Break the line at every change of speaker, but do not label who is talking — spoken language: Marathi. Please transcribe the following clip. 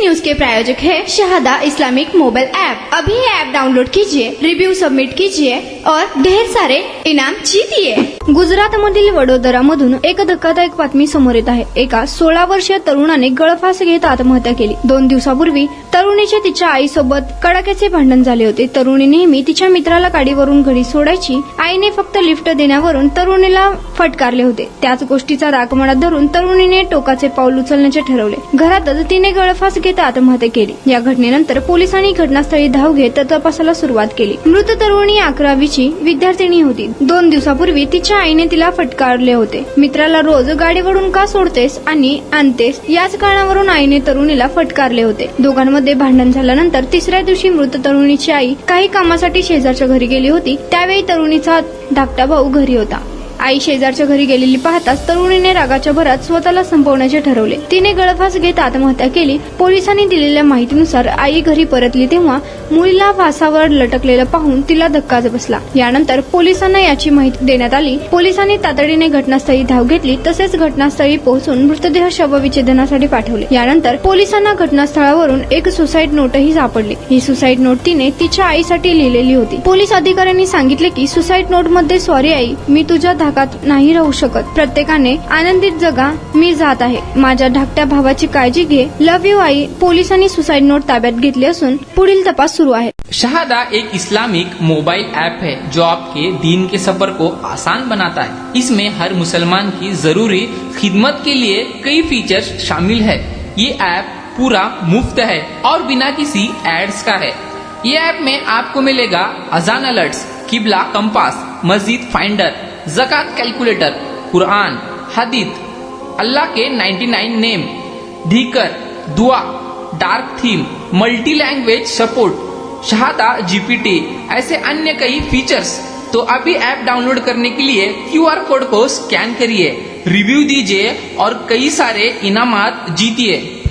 न्यूज के प्रायोजक है शहादा इस्लामिक मोबाइल ऐप। अभी ऐप डाउनलोड कीजिए, रिव्यू सबमिट कीजिए और ढेर सारे इनाम जीतिए। गुजरातमधील वडोदरामधून एक धक्कादायक बातमी समोर येत आहे। एका 16 वर्षीय तरुणाने गळफास घेत आत्महत्या केली। 2 दिवसापूर्वी तरुणीचे तिच्या आईसोबत कडाक्याचे भांडण झाले होते। तरुणी नेहमी तिच्या मित्राला गाडीवरून घरी सोडायची। आईने फक्त लिफ्ट देण्यावरून तरुणीला फटकारले होते। त्याच गोष्टीचा राग मनात धरून तरुणीने टोकाचे पाऊल उचलण्याचे ठरवले। घरातच तिने गळफास घेत आत्महत्या केली। या घटनेनंतर पोलिसांनी घटनास्थळी धाव घेत तपासाला सुरुवात केली। मृत तरुणी 11वीची विद्यार्थिनी होती। 2 दिवसापूर्वी तिच्या आईने तिला फटकारले होते। मित्राला रोज गाडीवरून का सोडतेस आणि आणतेस याच कारणावरून आईने तरुणीला फटकारले होते। दोघांमध्ये भांडण झाल्यानंतर 3ऱ्या दिवशी मृत तरुणीची आई काही कामासाठी शेजारच्या घरी गेली होती। त्यावेळी तरुणीचा धाकटा भाऊ घरी होता। आई शेजारच्या घरी गेलेली पाहताच तरुणीने रागाच्या भरात स्वतःला संपवण्याचे ठरवले। तिने गळफास घेत आत्महत्या केली। पोलिसांनी दिलेल्या माहितीनुसार आई घरी परतली तेव्हा मुलीला फासावर लटकलेलं पाहून तिला धक्काच बसला। यानंतर पोलिसांना याची माहिती देण्यात आली। पोलिसांनी तातडीने घटनास्थळी धाव घेतली। तसेच घटनास्थळी पोहोचून मृतदेह शवविच्छेदनासाठी पाठवले। यानंतर पोलिसांना घटनास्थळावरून एक सुसाईड नोटही सापडली। ही सुसाईड नोट तिने तिच्या आईसाठी लिहिलेली होती। पोलीस अधिकाऱ्यांनी सांगितले की सुसाईड नोट मध्ये, सॉरी आई, मी तुझ्या धाकात नाही राहू शकत। प्रत्येकाने आनंदित जगा, मी जात आहे। माझ्या धाकट्या भावाची काळजी घे, लव्ह यू आई। पोलिसांनी सुसाइड नोट ताब्यात घेतली असून पुढील तपास सुरू आहे।
शहादा एक इस्लामिक मोबाइल ऐप है जो आपके दीन के सफर को आसान बनाता है। इसमें हर मुसलमान की जरूरी खिदमत के लिए कई फीचर्स शामिल है। ये ऐप पूरा मुफ्त है और बिना किसी एड्स का है। ये ऐप में आपको मिलेगा अजान अलर्ट्स, किबला कंपास, मस्जिद फाइंडर, ज़कात कैलकुलेटर, कुरान, हदीथ, अल्लाह के 99 नेम, धीकर, दुआ, dark theme, multi language support, Shahada GPT, ऐसे अन्य कई फीचर्स। तो अभी ऐप डाउनलोड करने के लिए QR कोड को स्कैन करिए, रिव्यू दीजिए और कई सारे इनामात जीतिए।